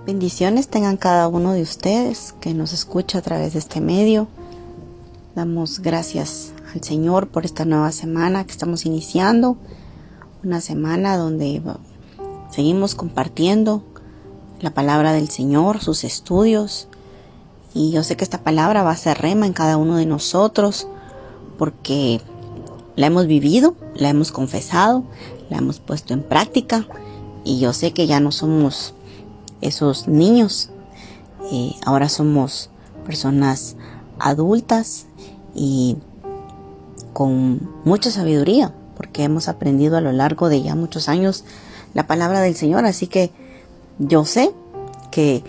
Bendiciones tengan cada uno de ustedes que nos escucha a través de este medio. Damos gracias al Señor por esta nueva semana que estamos iniciando. Una semana donde seguimos compartiendo la palabra del Señor, sus estudios. Y yo sé que esta palabra va a ser rema en cada uno de nosotros porque la hemos vivido, la hemos confesado, la hemos puesto en práctica. Y yo sé que ya no somos esos niños, ahora somos personas adultas y con mucha sabiduría, porque hemos aprendido a lo largo de ya muchos años la palabra del Señor. Así que yo sé que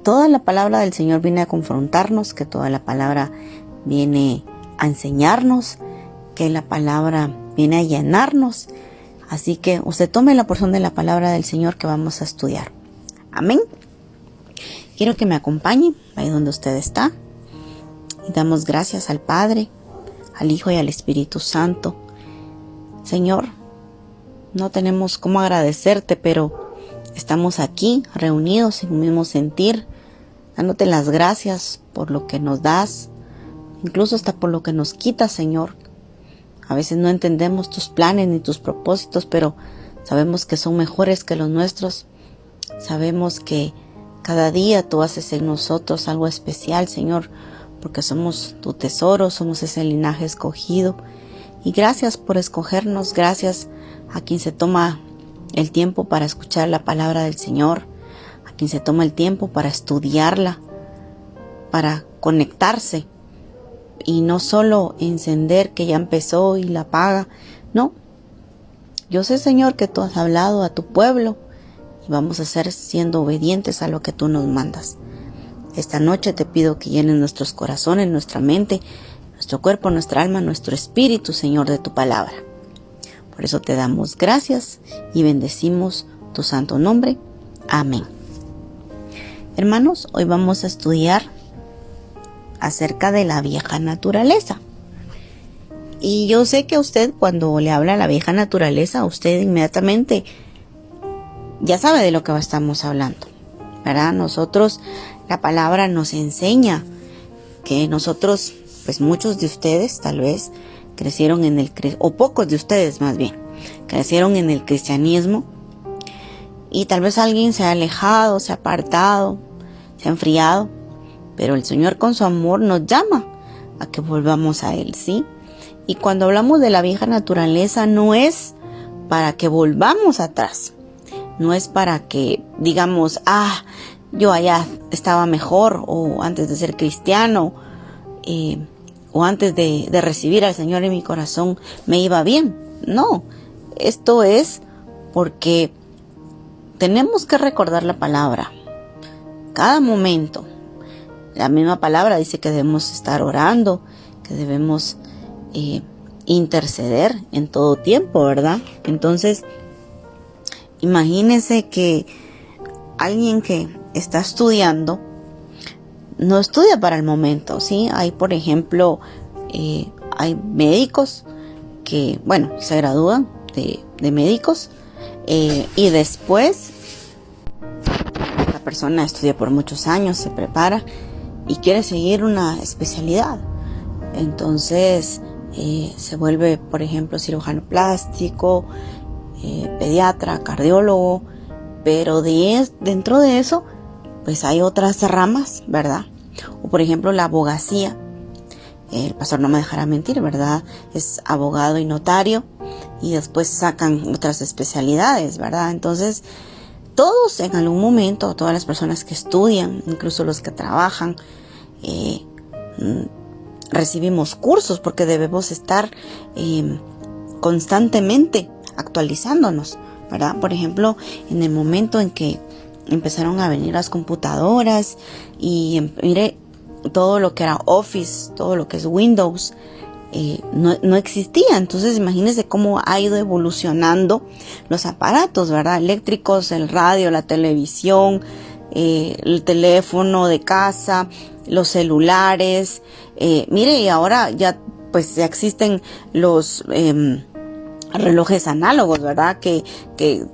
toda la palabra del Señor viene a confrontarnos, que toda la palabra viene a enseñarnos, que la palabra viene a llenarnos. Así que usted tome la porción de la palabra del Señor que vamos a estudiar. Amén. Quiero que me acompañe ahí donde usted está. Y damos gracias al Padre, al Hijo y al Espíritu Santo. Señor, no tenemos cómo agradecerte, pero estamos aquí reunidos en un mismo sentir, dándote las gracias por lo que nos das, incluso hasta por lo que nos quitas, Señor. A veces no entendemos tus planes ni tus propósitos, pero sabemos que son mejores que los nuestros. Sabemos que cada día tú haces en nosotros algo especial, Señor, porque somos tu tesoro, somos ese linaje escogido. Y gracias por escogernos, gracias a quien se toma el tiempo para escuchar la palabra del Señor, a quien se toma el tiempo para estudiarla, para conectarse y no solo encender que ya empezó y la apaga. No, yo sé, Señor, que tú has hablado a tu pueblo y vamos a ser siendo obedientes a lo que tú nos mandas. Esta noche te pido que llenes nuestros corazones, nuestra mente, nuestro cuerpo, nuestra alma, nuestro espíritu, Señor, de tu palabra. Por eso te damos gracias y bendecimos tu santo nombre. Amén. Hermanos, hoy vamos a estudiar acerca de la vieja naturaleza. Y yo sé que usted, cuando le habla a la vieja naturaleza, usted inmediatamente ya sabe de lo que estamos hablando, ¿verdad? Nosotros, la palabra nos enseña que nosotros, pues muchos de ustedes tal vez crecieron o pocos de ustedes más bien, crecieron en el cristianismo y tal vez alguien se ha alejado, se ha apartado, se ha enfriado, pero el Señor con su amor nos llama a que volvamos a Él, ¿sí? Y cuando hablamos de la vieja naturaleza no es para que volvamos atrás, no es para que digamos, yo allá estaba mejor, o antes de ser cristiano, o antes de recibir al Señor en mi corazón me iba bien. No, esto es porque tenemos que recordar la palabra cada momento. La misma palabra dice que debemos estar orando, que debemos interceder en todo tiempo, ¿verdad? Entonces, imagínense que alguien que está estudiando no estudia para el momento, ¿sí? Hay, por ejemplo, hay médicos que, se gradúan de médicos y después la persona estudia por muchos años, se prepara y quiere seguir una especialidad. Entonces se vuelve, por ejemplo, cirujano plástico, pediatra, cardiólogo, pero dentro de eso pues hay otras ramas, ¿verdad? O por ejemplo la abogacía. El pastor no me dejará mentir, ¿verdad? Es abogado y notario y después sacan otras especialidades, ¿verdad? Entonces todos en algún momento, todas las personas que estudian, incluso los que trabajan, recibimos cursos porque debemos estar constantemente actualizándonos, ¿verdad? Por ejemplo, en el momento en que empezaron a venir las computadoras y mire, todo lo que era Office, todo lo que es Windows, no existía. Entonces imagínense cómo ha ido evolucionando los aparatos, ¿verdad? Eléctricos, el radio, la televisión, el teléfono de casa, los celulares. Mire, y ahora ya existen los relojes análogos, ¿verdad? Que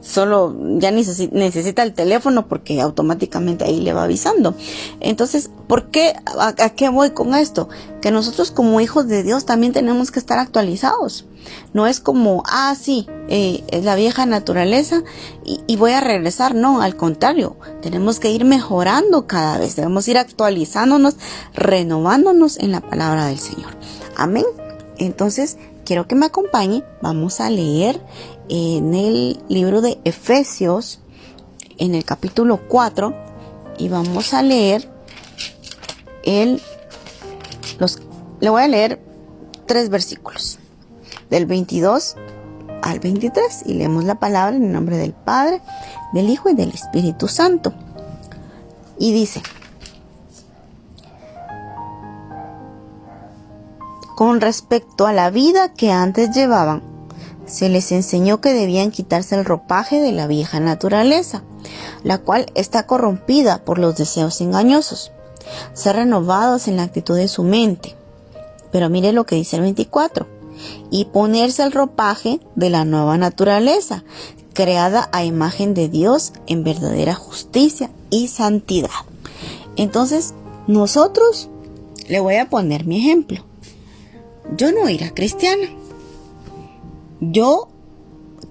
solo ya necesita el teléfono porque automáticamente ahí le va avisando. Entonces, ¿por qué? ¿A qué voy con esto? Que nosotros como hijos de Dios también tenemos que estar actualizados. No es como, sí, es la vieja naturaleza y voy a regresar. No, al contrario, tenemos que ir mejorando cada vez. Debemos ir actualizándonos, renovándonos en la palabra del Señor. Amén. Entonces, quiero que me acompañe. Vamos a leer en el libro de Efesios, en el capítulo 4, y vamos a leer le voy a leer 3 versículos, del 22 al 23, y leemos la palabra en el nombre del Padre, del Hijo y del Espíritu Santo. Y dice: con respecto a la vida que antes llevaban, se les enseñó que debían quitarse el ropaje de la vieja naturaleza, la cual está corrompida por los deseos engañosos, ser renovados en la actitud de su mente. Pero mire lo que dice el 24: y ponerse el ropaje de la nueva naturaleza, creada a imagen de Dios en verdadera justicia y santidad. Entonces, nosotros, le voy a poner mi ejemplo. Yo no era cristiana. Yo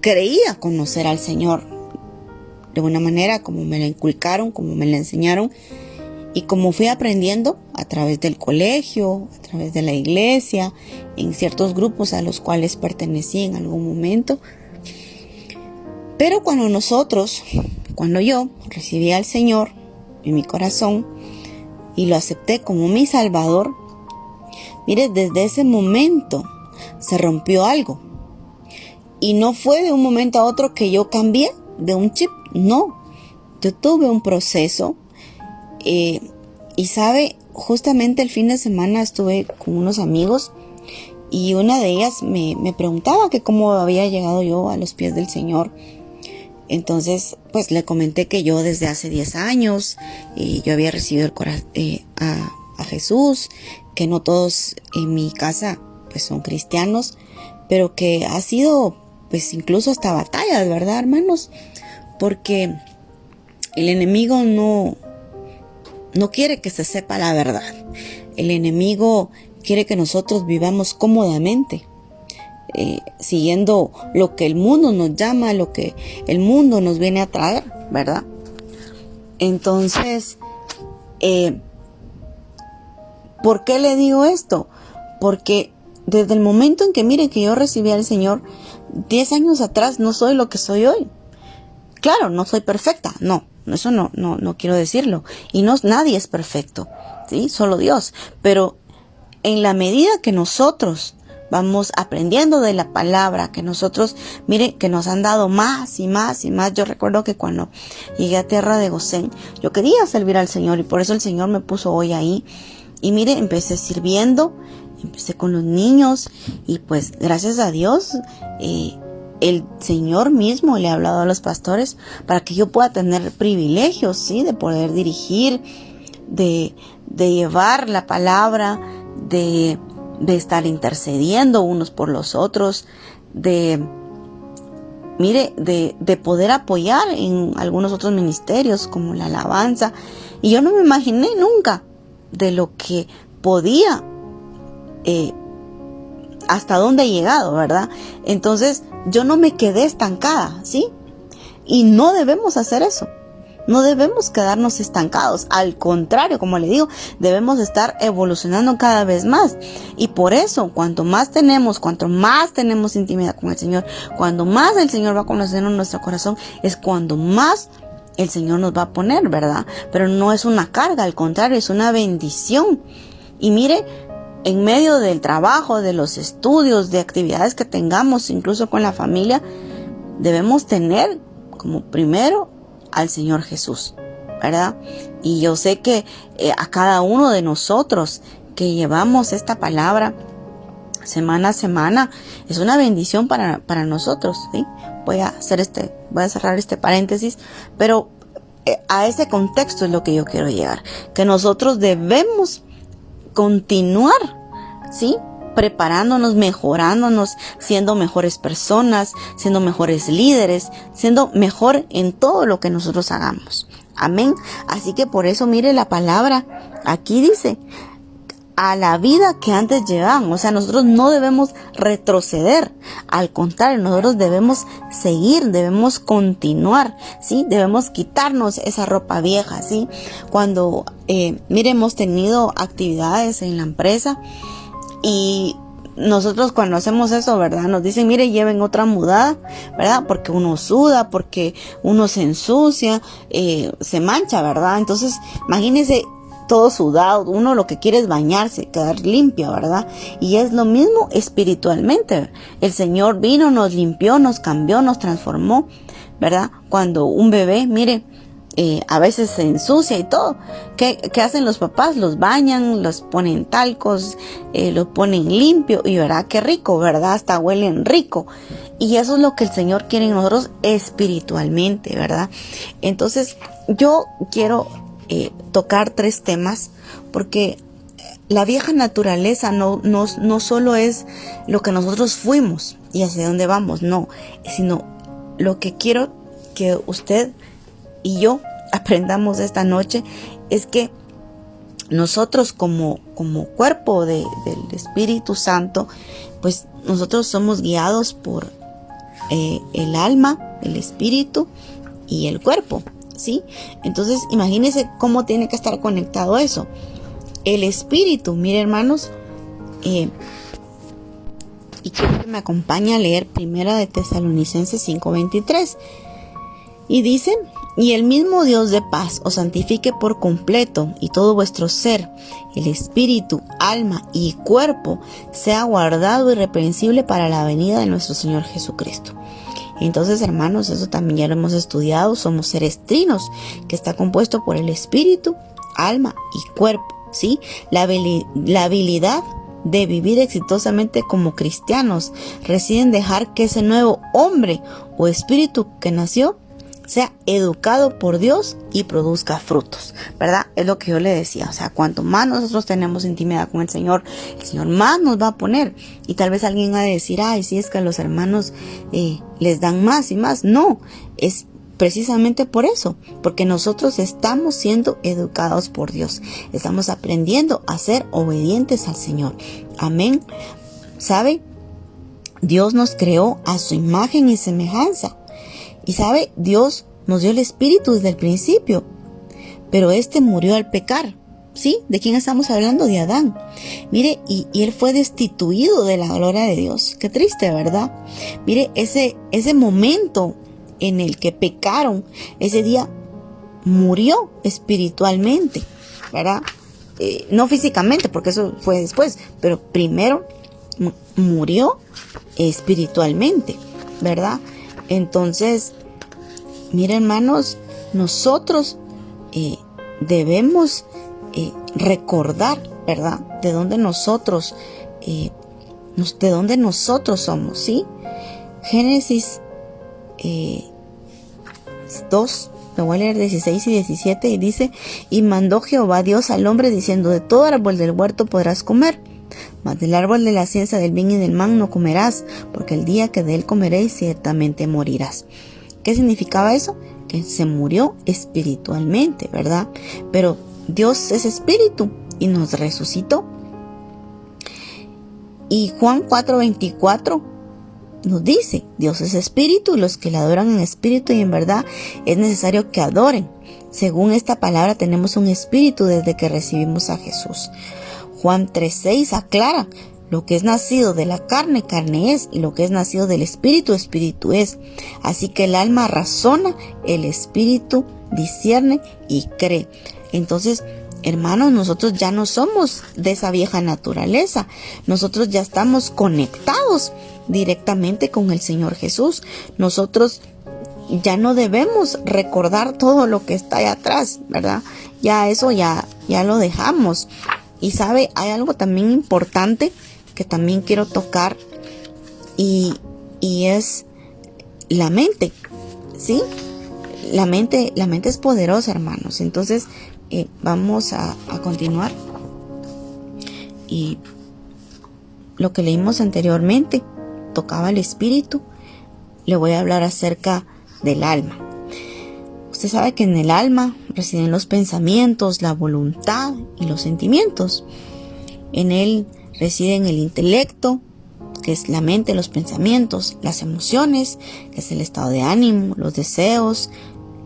creía conocer al Señor de una manera como me la inculcaron, como me la enseñaron, y como fui aprendiendo a través del colegio, a través de la iglesia, en ciertos grupos a los cuales pertenecí en algún momento. Pero cuando yo recibí al Señor en mi corazón y lo acepté como mi Salvador, mire, desde ese momento se rompió algo. Y no fue de un momento a otro que yo cambié de un chip. No, yo tuve un proceso. Y sabe, justamente el fin de semana estuve con unos amigos y una de ellas me preguntaba que cómo había llegado yo a los pies del Señor. Entonces, pues le comenté que yo desde hace 10 años yo había recibido a Jesús, que no todos en mi casa pues son cristianos, pero que ha sido pues incluso hasta batallas, ¿verdad, hermanos? Porque el enemigo no quiere que se sepa la verdad. El enemigo quiere que nosotros vivamos cómodamente, siguiendo lo que el mundo nos llama, lo que el mundo nos viene a traer, ¿verdad? Entonces, ¿por qué le digo esto? Porque desde el momento en que, miren, que yo recibí al Señor, 10 años atrás, no soy lo que soy hoy. Claro, no soy perfecta, no, eso no quiero decirlo. Y nadie es perfecto, ¿sí? Solo Dios. Pero en la medida que nosotros vamos aprendiendo de la palabra, que nosotros, mire, que nos han dado más y más y más. Yo recuerdo que cuando llegué a tierra de Gosén, yo quería servir al Señor y por eso el Señor me puso hoy ahí. Y mire, empecé sirviendo, empecé con los niños y pues gracias a Dios, el Señor mismo le ha hablado a los pastores para que yo pueda tener privilegios, ¿sí? De poder dirigir, de llevar la palabra, de estar intercediendo unos por los otros, de poder apoyar en algunos otros ministerios como la alabanza. Y yo no me imaginé nunca de lo que podía, hasta dónde he llegado, ¿verdad? Entonces yo no me quedé estancada, ¿sí? Y no debemos hacer eso. No debemos quedarnos estancados. Al contrario, como le digo, debemos estar evolucionando cada vez más. Y por eso, cuanto más tenemos intimidad con el Señor, cuando más el Señor va a conocer en nuestro corazón, es cuando más el Señor nos va a poner, ¿verdad? Pero no es una carga, al contrario, es una bendición. Y mire, en medio del trabajo, de los estudios, de actividades que tengamos, incluso con la familia, debemos tener como primero al Señor Jesús, ¿verdad? Y yo sé que a cada uno de nosotros que llevamos esta palabra semana a semana, es una bendición para nosotros, ¿sí? Voy a cerrar este paréntesis, pero a ese contexto es lo que yo quiero llegar, que nosotros debemos continuar, ¿sí? preparándonos, mejorándonos, siendo mejores personas, siendo mejores líderes, siendo mejor en todo lo que nosotros hagamos. Amén. Así que por eso mire la palabra, aquí dice, a la vida que antes llevaban. O sea, nosotros no debemos retroceder. Al contrario, nosotros debemos seguir, debemos continuar, ¿sí? Debemos quitarnos esa ropa vieja, ¿sí? Cuando, mire, hemos tenido actividades en la empresa y nosotros cuando hacemos eso, ¿verdad? Nos dicen, mire, lleven otra mudada, ¿verdad? Porque uno suda, porque uno se ensucia, se mancha, ¿verdad? Entonces, imagínense, todo sudado, uno lo que quiere es bañarse, quedar limpio, ¿verdad? Y es lo mismo espiritualmente. El Señor vino, nos limpió, nos cambió, nos transformó, ¿verdad? Cuando un bebé, mire, a veces se ensucia y todo. ¿Qué hacen los papás? Los bañan, los ponen talcos, los ponen limpio y verá qué rico, ¿verdad? Hasta huelen rico. Y eso es lo que el Señor quiere en nosotros espiritualmente, ¿verdad? Entonces, yo quiero tocar 3 temas, porque la vieja naturaleza no solo es lo que nosotros fuimos y hacia dónde vamos, no, sino lo que quiero que usted y yo aprendamos esta noche es que nosotros como cuerpo del Espíritu Santo, pues nosotros somos guiados por el alma, el espíritu y el cuerpo, ¿sí? Entonces, imagínense cómo tiene que estar conectado eso. El espíritu, mire hermanos, y quiero que me acompañe a leer Primera de Tesalonicenses 5:23. Y dice, y el mismo Dios de paz os santifique por completo, y todo vuestro ser, el espíritu, alma y cuerpo, sea guardado irreprensible para la venida de nuestro Señor Jesucristo. Entonces, hermanos, eso también ya lo hemos estudiado. Somos seres trinos, que está compuesto por el espíritu, alma y cuerpo, ¿sí? La habilidad de vivir exitosamente como cristianos reside en dejar que ese nuevo hombre o espíritu que nació sea educado por Dios y produzca frutos, ¿verdad? Es lo que yo le decía, o sea, cuanto más nosotros tenemos intimidad con el Señor más nos va a poner. Y tal vez alguien va a decir, ay, sí, es que a los hermanos les dan más y más. No, es precisamente por eso, porque nosotros estamos siendo educados por Dios, estamos aprendiendo a ser obedientes al Señor. Amén. ¿Sabe? Dios nos creó a su imagen y semejanza. Y sabe, Dios nos dio el espíritu desde el principio, pero este murió al pecar, ¿sí? ¿De quién estamos hablando? De Adán. Mire, y él fue destituido de la gloria de Dios. Qué triste, ¿verdad? Mire, ese momento en el que pecaron, ese día murió espiritualmente, ¿verdad? No físicamente, porque eso fue después, pero primero murió espiritualmente, ¿verdad? Entonces, mira hermanos, nosotros debemos recordar, ¿verdad? De dónde nosotros somos, ¿sí? Génesis 2, me voy a leer 16 y 17 y dice, y mandó Jehová Dios al hombre diciendo, de todo árbol del huerto podrás comer, mas del árbol de la ciencia del bien y del mal no comerás, porque el día que de él comeréis ciertamente morirás. ¿Qué significaba eso? Que se murió espiritualmente, ¿verdad? Pero Dios es espíritu y nos resucitó. Y Juan 4:24 nos dice, Dios es espíritu y los que le adoran en espíritu y en verdad es necesario que adoren. Según esta palabra tenemos un espíritu desde que recibimos a Jesús. Juan 3:6 aclara, lo que es nacido de la carne, carne es, y lo que es nacido del espíritu, espíritu es. Así que el alma razona, el espíritu discierne y cree. Entonces, hermanos, nosotros ya no somos de esa vieja naturaleza. Nosotros ya estamos conectados directamente con el Señor Jesús. Nosotros ya no debemos recordar todo lo que está allá atrás, ¿verdad? Ya eso ya lo dejamos. Y sabe, hay algo también importante que también quiero tocar y es la mente, ¿sí? La mente es poderosa, hermanos. Entonces, vamos a continuar. Y lo que leímos anteriormente, tocaba el espíritu. Le voy a hablar acerca del alma. Usted sabe que en el alma residen los pensamientos, la voluntad y los sentimientos. En él residen el intelecto, que es la mente, los pensamientos, las emociones, que es el estado de ánimo, los deseos,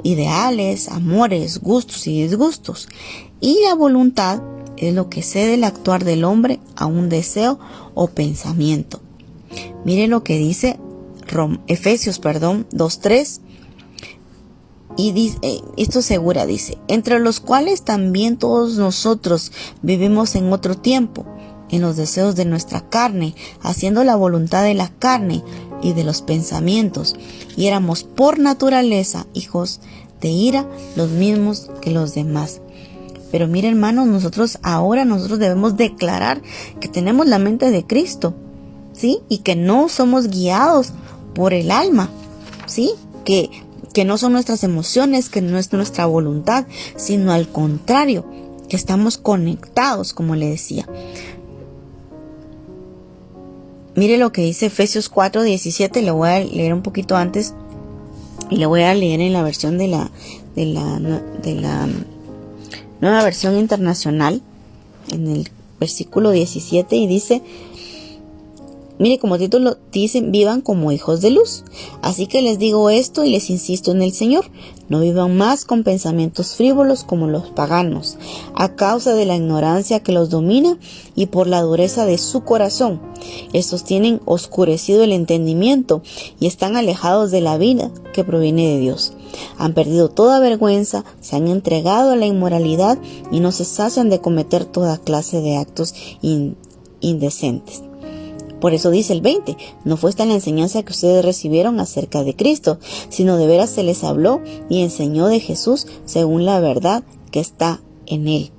ideales, amores, gustos y disgustos. Y la voluntad es lo que cede el actuar del hombre a un deseo o pensamiento. Mire lo que dice Efesios 2:3. Y dice, esto segura, dice, entre los cuales también todos nosotros vivimos en otro tiempo, en los deseos de nuestra carne, haciendo la voluntad de la carne y de los pensamientos, y éramos por naturaleza hijos de ira, los mismos que los demás. Pero mire, hermanos, nosotros debemos declarar que tenemos la mente de Cristo, ¿sí? Y que no somos guiados por el alma, ¿sí? Que no son nuestras emociones, que no es nuestra voluntad, sino al contrario, que estamos conectados, como le decía. Mire lo que dice Efesios 4:17, le voy a leer un poquito antes y le voy a leer en la versión de la Nueva Versión Internacional, en el versículo 17, y dice, mire, como título dicen, vivan como hijos de luz. Así que les digo esto y les insisto en el Señor, no vivan más con pensamientos frívolos como los paganos, a causa de la ignorancia que los domina y por la dureza de su corazón. Estos tienen oscurecido el entendimiento y están alejados de la vida que proviene de Dios. Han perdido toda vergüenza, se han entregado a la inmoralidad y no se sacian de cometer toda clase de actos indecentes. Por eso dice el 20, no fue esta la enseñanza que ustedes recibieron acerca de Cristo, sino de veras se les habló y enseñó de Jesús según la verdad que está en él.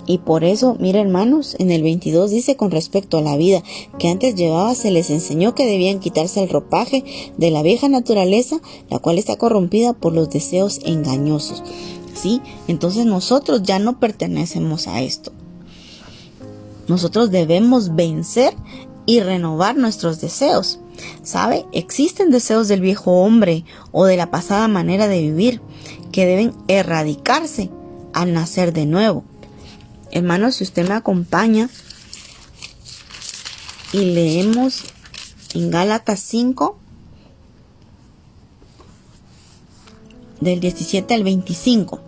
Y por eso, mira, hermanos, en el 22 dice, con respecto a la vida que antes llevaba, se les enseñó que debían quitarse el ropaje de la vieja naturaleza, la cual está corrompida por los deseos engañosos. ¿Sí? Entonces nosotros ya no pertenecemos a esto. Nosotros debemos vencer y renovar nuestros deseos. ¿Sabe? Existen deseos del viejo hombre o de la pasada manera de vivir que deben erradicarse al nacer de nuevo. Hermanos, si usted me acompaña y leemos en Gálatas 5, del 17 al 25.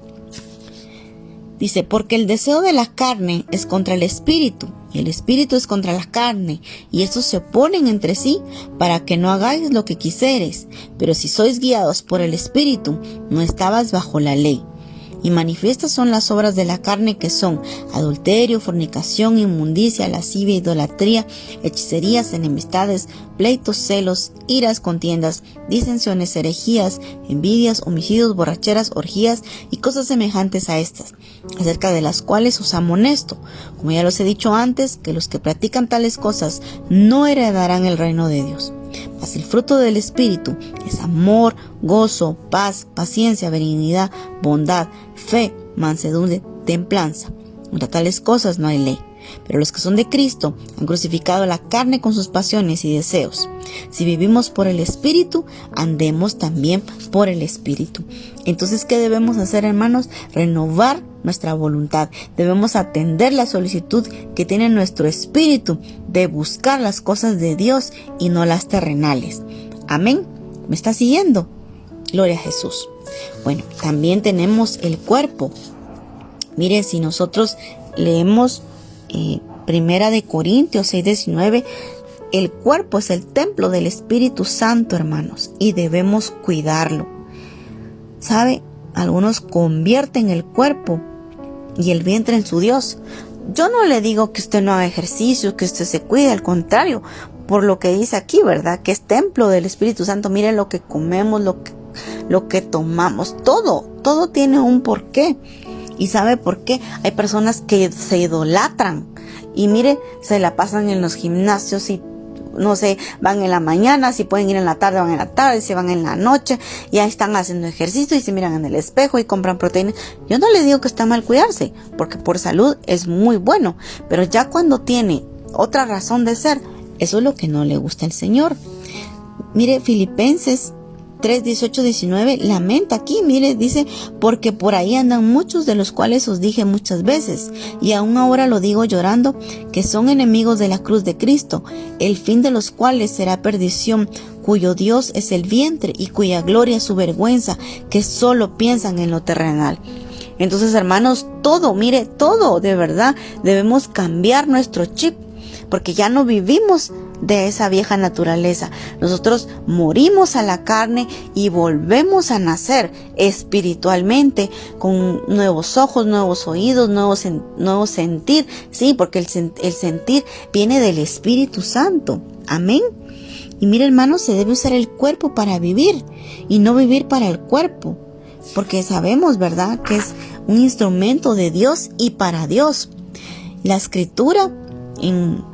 Dice, porque el deseo de la carne es contra el espíritu, y el espíritu es contra la carne, y estos se oponen entre sí, para que no hagáis lo que quisiereis. Pero si sois guiados por el espíritu, no estabas bajo la ley. Y manifiestas son las obras de la carne, que son adulterio, fornicación, inmundicia, lascivia, idolatría, hechicerías, enemistades, pleitos, celos, iras, contiendas, disensiones, herejías, envidias, homicidios, borracheras, orgías y cosas semejantes a estas, acerca de las cuales os amonesto, como ya los he dicho antes, que los que practican tales cosas no heredarán el reino de Dios. Mas el fruto del Espíritu es amor, gozo, paz, paciencia, benignidad, bondad, fe, mansedumbre, templanza. Contra tales cosas no hay ley. Pero los que son de Cristo han crucificado la carne con sus pasiones y deseos. Si vivimos por el Espíritu, andemos también por el Espíritu. Entonces, ¿qué debemos hacer, hermanos? Renovar nuestra voluntad. Debemos atender la solicitud que tiene nuestro espíritu de buscar las cosas de Dios y no las terrenales. Amén. ¿Me está siguiendo? Gloria a Jesús. Bueno, también tenemos el cuerpo. Mire, si nosotros leemos Primera de Corintios 6:19, el cuerpo es el templo del Espíritu Santo, hermanos, y debemos cuidarlo. ¿Sabe? Algunos convierten el cuerpo y el vientre en su Dios. Yo no le digo que usted no haga ejercicio, que usted se cuide, al contrario, por lo que dice aquí, ¿verdad? Que es templo del Espíritu Santo. Mire lo que comemos, lo que tomamos, todo tiene un porqué. ¿Y sabe por qué? Hay personas que se idolatran y mire, se la pasan en los gimnasios y no sé, van en la mañana, si pueden ir en la tarde, van en la tarde, si van en la noche, ya están haciendo ejercicio y se miran en el espejo y compran proteínas. Yo no le digo que está mal cuidarse, porque por salud es muy bueno, pero ya cuando tiene otra razón de ser, eso es lo que no le gusta al Señor. Mire, Filipenses 3, 18, 19, lamenta aquí, mire, dice, porque por ahí andan muchos de los cuales os dije muchas veces, y aún ahora lo digo llorando, que son enemigos de la cruz de Cristo, el fin de los cuales será perdición, cuyo Dios es el vientre y cuya gloria es su vergüenza, que solo piensan en lo terrenal. Entonces, hermanos, todo, mire, todo, de verdad, debemos cambiar nuestro chip, porque ya no vivimos de esa vieja naturaleza. Nosotros morimos a la carne y volvemos a nacer espiritualmente con nuevos ojos, nuevos oídos, nuevo sentir. Sí, porque el sentir viene del Espíritu Santo. Amén. Y mire, hermanos, se debe usar el cuerpo para vivir y no vivir para el cuerpo, porque sabemos, ¿verdad?, que es un instrumento de Dios y para Dios. La Escritura, en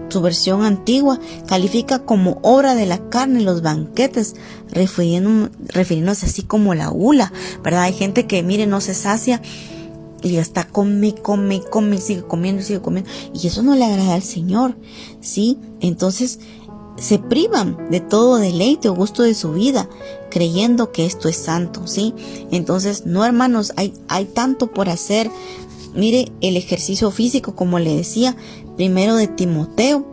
su versión antigua, califica como obra de la carne los banquetes, refiriéndose así como la gula, ¿verdad? Hay gente que, mire, no se sacia y está come, sigue comiendo, y eso no le agrada al Señor, ¿sí? Entonces se privan de todo deleite o gusto de su vida, creyendo que esto es santo, ¿sí? Entonces, no, hermanos, hay tanto por hacer. Mire, el ejercicio físico, como le decía, primero de Timoteo,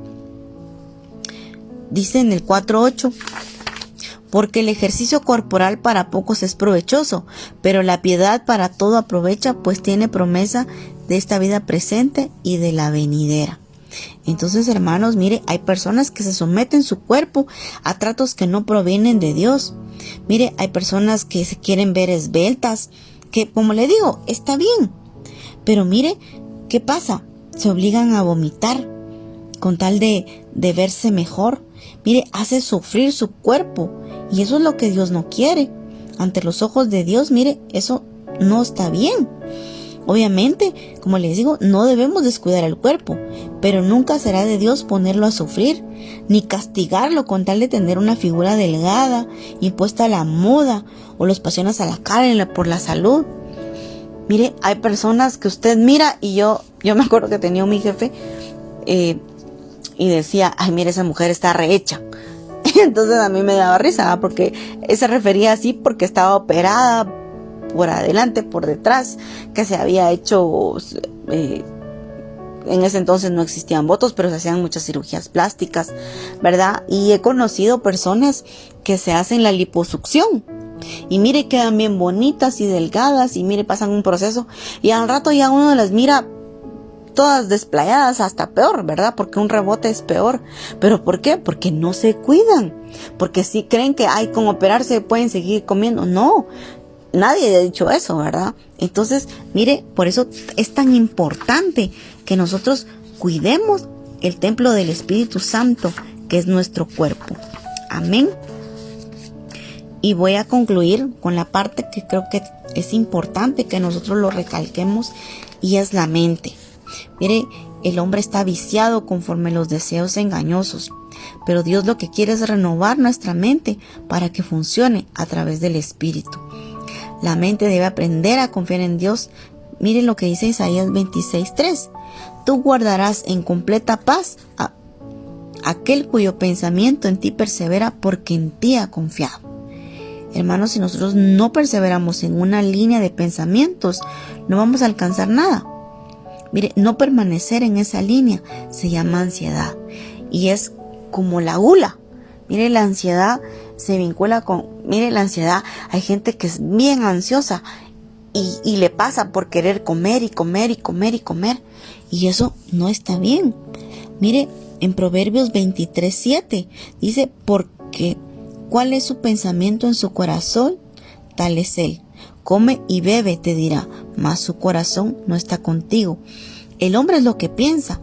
dice en el 4:8, porque el ejercicio corporal para pocos es provechoso, pero la piedad para todo aprovecha, pues tiene promesa de esta vida presente y de la venidera. Entonces, hermanos, mire, hay personas que se someten su cuerpo a tratos que no provienen de Dios. Mire, hay personas que se quieren ver esbeltas, que, como le digo, está bien. Pero mire, ¿qué pasa? Se obligan a vomitar con tal de verse mejor. Mire, hace sufrir su cuerpo y eso es lo que Dios no quiere. Ante los ojos de Dios, mire, eso no está bien. Obviamente, como les digo, no debemos descuidar el cuerpo, pero nunca será de Dios ponerlo a sufrir, ni castigarlo con tal de tener una figura delgada, impuesta a la moda o los pasiones a la carne por la salud. Mire, hay personas que usted mira y yo me acuerdo que tenía mi jefe y decía, ay, mire, esa mujer está rehecha. Entonces a mí me daba risa, porque se refería así porque estaba operada por adelante, por detrás, que se había hecho, en ese entonces no existían botox, pero se hacían muchas cirugías plásticas, ¿verdad? Y he conocido personas que se hacen la liposucción. Y mire, quedan bien bonitas y delgadas y mire, pasan un proceso y al rato ya uno las mira todas desplayadas, hasta peor, ¿verdad? Porque un rebote es peor. ¿Pero por qué? Porque no se cuidan. Porque si creen que con operarse pueden seguir comiendo. No, nadie ha dicho eso, ¿verdad? Entonces, mire, por eso es tan importante que nosotros cuidemos el templo del Espíritu Santo, que es nuestro cuerpo. Amén. Y voy a concluir con la parte que creo que es importante que nosotros lo recalquemos, y es la mente. Mire, el hombre está viciado conforme los deseos engañosos, pero Dios lo que quiere es renovar nuestra mente para que funcione a través del Espíritu. La mente debe aprender a confiar en Dios. Mire lo que dice Isaías 26:3. Tú guardarás en completa paz a aquel cuyo pensamiento en ti persevera, porque en ti ha confiado. Hermanos, si nosotros no perseveramos en una línea de pensamientos, no vamos a alcanzar nada. Mire, no permanecer en esa línea se llama ansiedad. Y es como la gula. Mire, la ansiedad se vincula con... Mire, la ansiedad, hay gente que es bien ansiosa y le pasa por querer comer y comer y comer y comer. Y eso no está bien. Mire, en Proverbios 23:7 dice, porque... ¿cuál es su pensamiento en su corazón? Tal es él. Come y bebe, te dirá, mas su corazón no está contigo. El hombre es lo que piensa,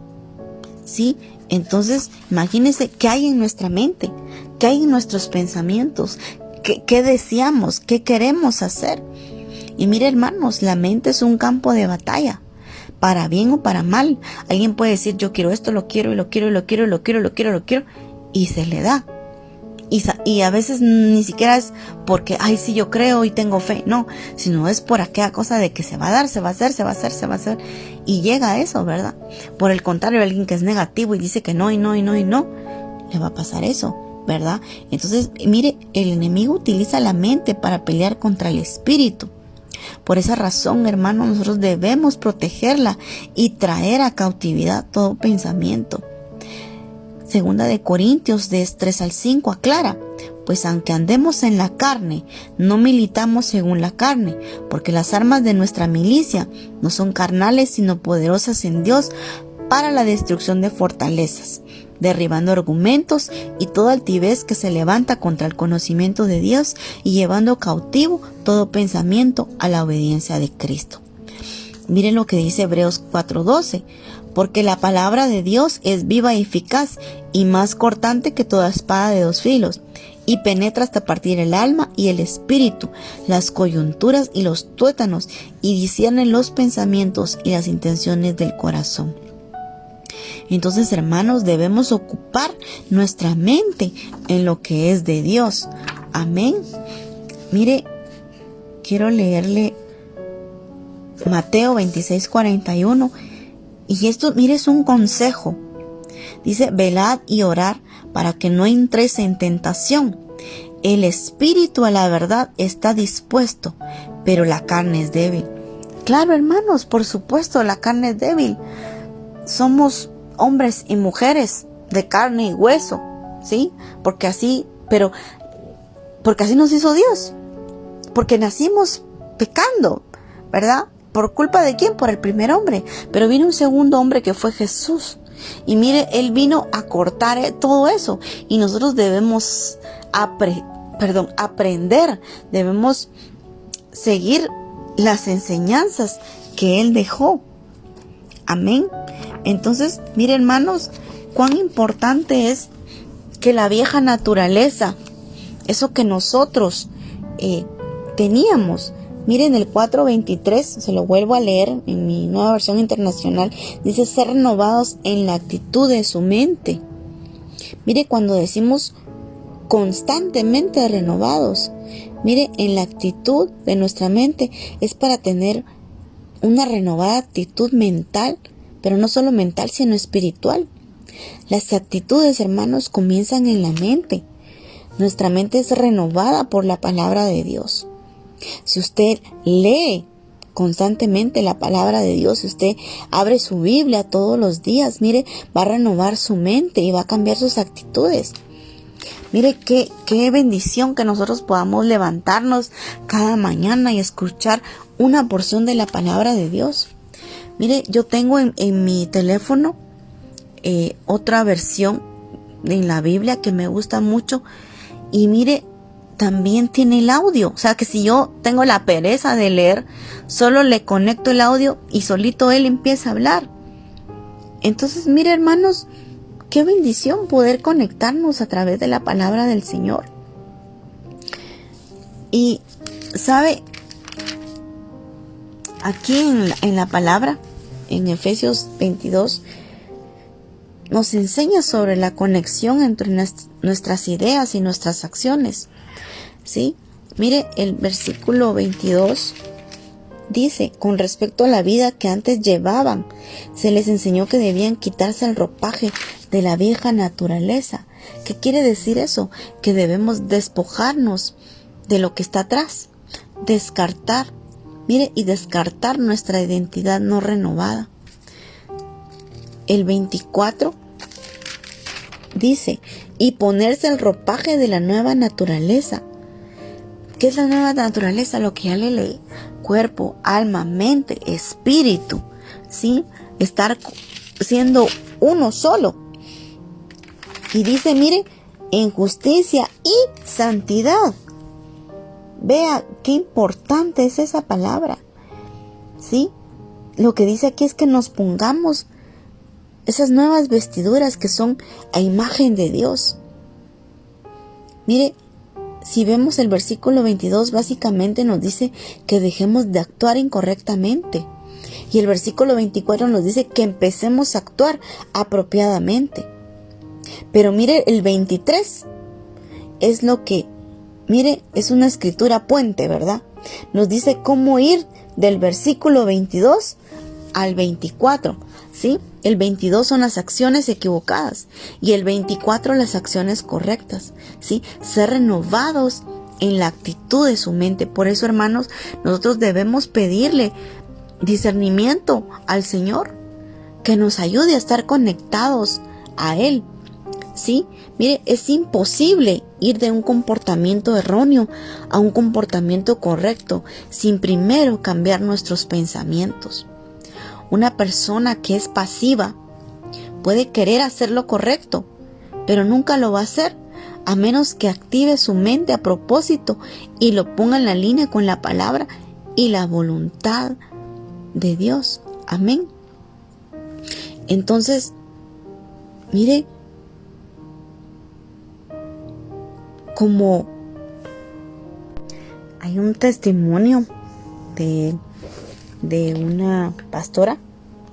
¿sí? Entonces, imagínense qué hay en nuestra mente, qué hay en nuestros pensamientos, qué deseamos, qué queremos hacer. Y mire, hermanos, la mente es un campo de batalla, para bien o para mal. Alguien puede decir, yo quiero esto, lo quiero, y lo quiero, y lo quiero, y lo quiero, y lo quiero, y lo quiero, y se le da. Y a veces ni siquiera es porque, ay, sí, yo creo y tengo fe, no, sino es por aquella cosa de que se va a dar, se va a hacer, y llega a eso, ¿verdad? Por el contrario, alguien que es negativo y dice que no, le va a pasar eso, ¿verdad? Entonces, mire, el enemigo utiliza la mente para pelear contra el espíritu. Por esa razón, hermanos, nosotros debemos protegerla y traer a cautividad todo pensamiento. Segunda de Corintios 3-5 aclara, pues aunque andemos en la carne, no militamos según la carne, porque las armas de nuestra milicia no son carnales, sino poderosas en Dios para la destrucción de fortalezas, derribando argumentos y toda altivez que se levanta contra el conocimiento de Dios y llevando cautivo todo pensamiento a la obediencia de Cristo. Miren lo que dice Hebreos 4:12, porque la palabra de Dios es viva y eficaz y más cortante que toda espada de dos filos, y penetra hasta partir el alma y el espíritu, las coyunturas y los tuétanos, y discierne los pensamientos y las intenciones del corazón. Entonces, hermanos, debemos ocupar nuestra mente en lo que es de Dios. Amén. Mire, quiero leerle Mateo 26:41. Y esto, mire, es un consejo. Dice, velad y orad para que no entréis en tentación. El espíritu a la verdad está dispuesto, pero la carne es débil. Claro, hermanos, por supuesto, la carne es débil. Somos hombres y mujeres de carne y hueso, ¿sí? Porque así nos hizo Dios. Porque nacimos pecando, ¿verdad? ¿Por culpa de quién? Por el primer hombre. Pero vino un segundo hombre que fue Jesús. Y mire, Él vino a cortar todo eso. Y nosotros debemos aprender. Debemos seguir las enseñanzas que Él dejó. Amén. Entonces, mire, hermanos, cuán importante es que la vieja naturaleza, eso que nosotros teníamos. Miren el 4:23, se lo vuelvo a leer en mi nueva versión internacional. Dice, ser renovados en la actitud de su mente. Mire, cuando decimos constantemente renovados, mire, en la actitud de nuestra mente es para tener una renovada actitud mental, pero no solo mental, sino espiritual. Las actitudes, hermanos, comienzan en la mente. Nuestra mente es renovada por la palabra de Dios. Si usted lee constantemente la palabra de Dios, si usted abre su Biblia todos los días, mire, va a renovar su mente y va a cambiar sus actitudes. Mire qué bendición que nosotros podamos levantarnos cada mañana y escuchar una porción de la palabra de Dios. Mire, yo tengo en mi teléfono otra versión en la Biblia que me gusta mucho, y mire, también tiene el audio. O sea que si yo tengo la pereza de leer, solo le conecto el audio y solito él empieza a hablar. Entonces, mire, hermanos, qué bendición poder conectarnos a través de la palabra del Señor. Y, ¿sabe? Aquí en la palabra, en Efesios 22, nos enseña sobre la conexión entre nuestras ideas y nuestras acciones. ¿Sí? Mire, el versículo 22 dice, con respecto a la vida que antes llevaban, se les enseñó que debían quitarse el ropaje de la vieja naturaleza. ¿Qué quiere decir eso? Que debemos despojarnos de lo que está atrás, descartar, mire, y descartar nuestra identidad no renovada. El 24 dice, y ponerse el ropaje de la nueva naturaleza. ¿Qué es la nueva naturaleza? Lo que ya le leí. Cuerpo, alma, mente, espíritu. ¿Sí? Estar siendo uno solo. Y dice, mire, en justicia y santidad. Vea qué importante es esa palabra. ¿Sí? Lo que dice aquí es que nos pongamos esas nuevas vestiduras que son a imagen de Dios. Mire, si vemos el versículo 22, básicamente nos dice que dejemos de actuar incorrectamente. Y el versículo 24 nos dice que empecemos a actuar apropiadamente. Pero mire, el 23 es lo que, mire, es una escritura puente, ¿verdad? Nos dice cómo ir del versículo 22 al 24, ¿sí? El 22 son las acciones equivocadas y el 24 las acciones correctas, ¿sí? Ser renovados en la actitud de su mente. Por eso, hermanos, nosotros debemos pedirle discernimiento al Señor, que nos ayude a estar conectados a Él, ¿sí? Mire, es imposible ir de un comportamiento erróneo a un comportamiento correcto sin primero cambiar nuestros pensamientos. Una persona que es pasiva puede querer hacer lo correcto, pero nunca lo va a hacer a menos que active su mente a propósito y lo ponga en la línea con la palabra y la voluntad de Dios. Amén. Entonces, mire, como hay un testimonio de una pastora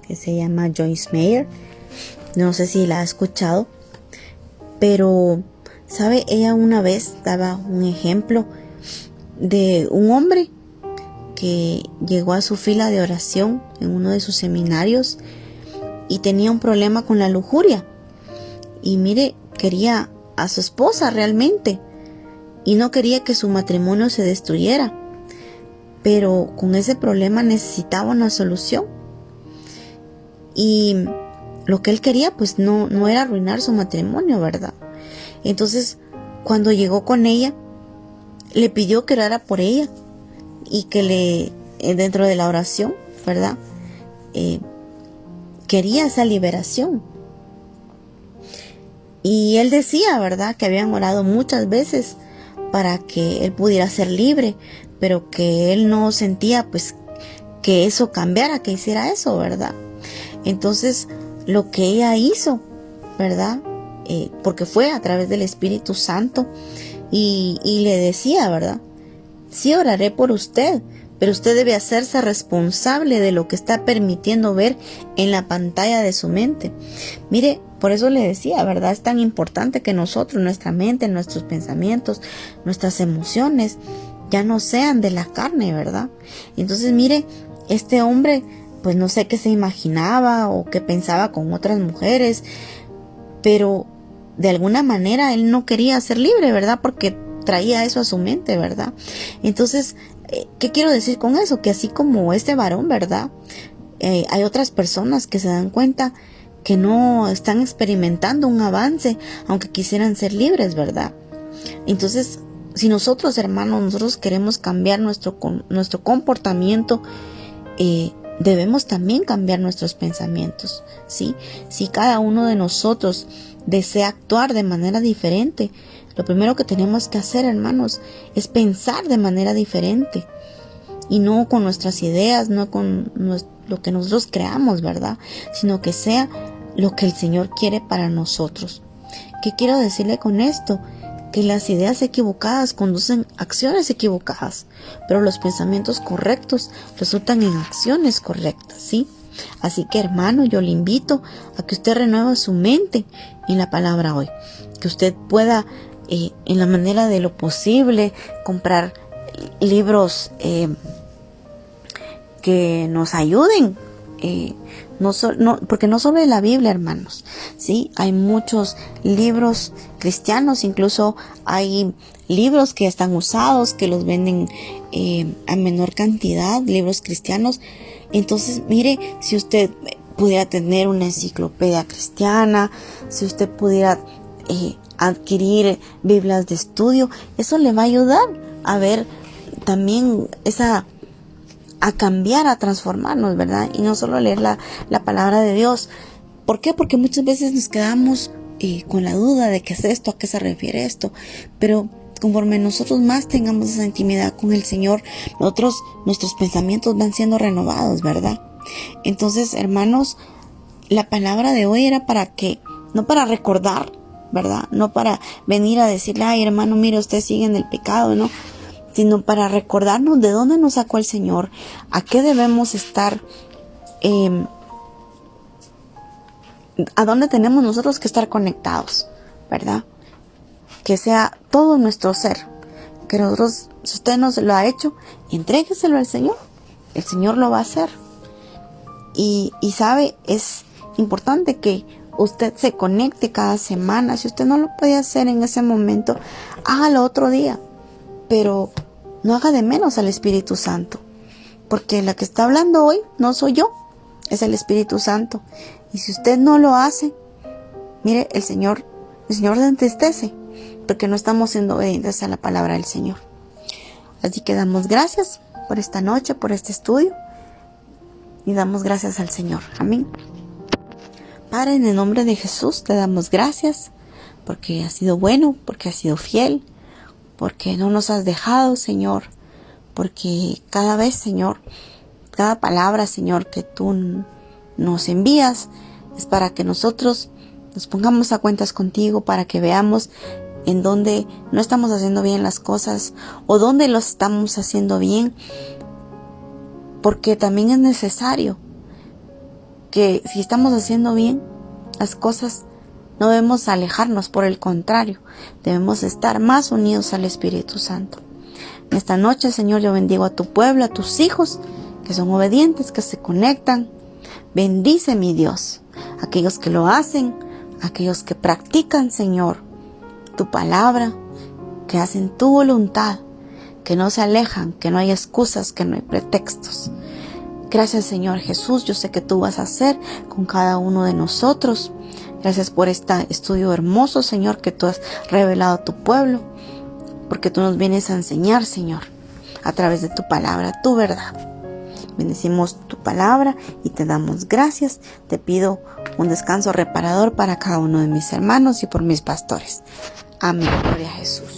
que se llama Joyce Meyer, no sé si la ha escuchado, pero sabe, ella una vez daba un ejemplo de un hombre que llegó a su fila de oración en uno de sus seminarios y tenía un problema con la lujuria. Y mire, quería a su esposa realmente y no quería que su matrimonio se destruyera, pero con ese problema necesitaba una solución. Y lo que él quería pues no era arruinar su matrimonio, ¿verdad? Entonces, cuando llegó con ella, le pidió que orara por ella y que dentro de la oración, ¿verdad? Quería esa liberación. Y él decía, ¿verdad?, que habían orado muchas veces para que él pudiera ser libre, pero que él no sentía pues que eso cambiara, que hiciera eso, ¿verdad? Entonces, lo que ella hizo, ¿verdad? Porque fue a través del Espíritu Santo y le decía, ¿verdad? Sí, oraré por usted, pero usted debe hacerse responsable de lo que está permitiendo ver en la pantalla de su mente. Mire, por eso le decía, ¿verdad? Es tan importante que nosotros, nuestra mente, nuestros pensamientos, nuestras emociones, ya no sean de la carne, ¿verdad? Entonces, mire, este hombre, pues no sé qué se imaginaba o qué pensaba con otras mujeres, pero de alguna manera él no quería ser libre, ¿verdad? Porque traía eso a su mente, ¿verdad? Entonces, ¿qué quiero decir con eso? Que así como este varón, ¿verdad? Hay otras personas que se dan cuenta que no están experimentando un avance, aunque quisieran ser libres, ¿verdad? Entonces, si nosotros, hermanos, nosotros queremos cambiar nuestro comportamiento, debemos también cambiar nuestros pensamientos, ¿sí? Si cada uno de nosotros desea actuar de manera diferente, lo primero que tenemos que hacer, hermanos, es pensar de manera diferente y no con nuestras ideas, no con lo que nosotros creamos, ¿verdad? Sino que sea lo que el Señor quiere para nosotros. ¿Qué quiero decirle con esto? Que las ideas equivocadas conducen a acciones equivocadas, pero los pensamientos correctos resultan en acciones correctas, ¿sí? Así que, hermano, yo le invito a que usted renueve su mente en la palabra hoy, que usted pueda, en la manera de lo posible, comprar libros que nos ayuden, porque no solo es la Biblia, hermanos, ¿sí? Hay muchos libros cristianos, incluso hay libros que están usados, que los venden a menor cantidad, libros cristianos. Entonces, mire, si usted pudiera tener una enciclopedia cristiana, si usted pudiera adquirir Biblias de estudio, eso le va a ayudar a ver también a cambiar, a transformarnos, ¿verdad? Y no solo leer la palabra de Dios. ¿Por qué? Porque muchas veces nos quedamos con la duda de qué es esto, a qué se refiere esto. Pero conforme nosotros más tengamos esa intimidad con el Señor, nuestros pensamientos van siendo renovados, ¿verdad? Entonces, hermanos, la palabra de hoy era no para recordar, ¿verdad? No para venir a decirle, ay, hermano, mire, usted sigue en el pecado, ¿no? Sino para recordarnos de dónde nos sacó el Señor, a qué debemos estar, a dónde tenemos nosotros que estar conectados, ¿verdad? Que sea todo nuestro ser. Que nosotros, si usted no se lo ha hecho, entrégueselo al Señor. El Señor lo va a hacer. Y sabe, es importante que usted se conecte cada semana. Si usted no lo puede hacer en ese momento, hágalo otro día. Pero no haga de menos al Espíritu Santo. Porque la que está hablando hoy no soy yo, es el Espíritu Santo. Y si usted no lo hace, mire, el Señor se entristece, porque no estamos siendo obedientes a la palabra del Señor. Así que damos gracias por esta noche, por este estudio, y damos gracias al Señor. Amén. Padre, en el nombre de Jesús te damos gracias, porque has sido bueno, porque has sido fiel, porque no nos has dejado, Señor, porque cada vez, Señor, cada palabra, Señor, que tú nos envías es para que nosotros nos pongamos a cuentas contigo, para que veamos en dónde no estamos haciendo bien las cosas o dónde lo estamos haciendo bien, porque también es necesario que si estamos haciendo bien las cosas, no debemos alejarnos, por el contrario, debemos estar más unidos al Espíritu Santo. En esta noche, Señor, yo bendigo a tu pueblo, a tus hijos, que son obedientes, que se conectan. Bendice, mi Dios, aquellos que lo hacen, aquellos que practican, Señor, tu palabra, que hacen tu voluntad, que no se alejan, que no hay excusas, que no hay pretextos. Gracias, Señor Jesús, yo sé que tú vas a hacer con cada uno de nosotros. Gracias por este estudio hermoso, Señor, que tú has revelado a tu pueblo, porque tú nos vienes a enseñar, Señor, a través de tu palabra, tu verdad. Bendecimos tu palabra y te damos gracias. Te pido un descanso reparador para cada uno de mis hermanos y por mis pastores. Amén. Gloria a Jesús.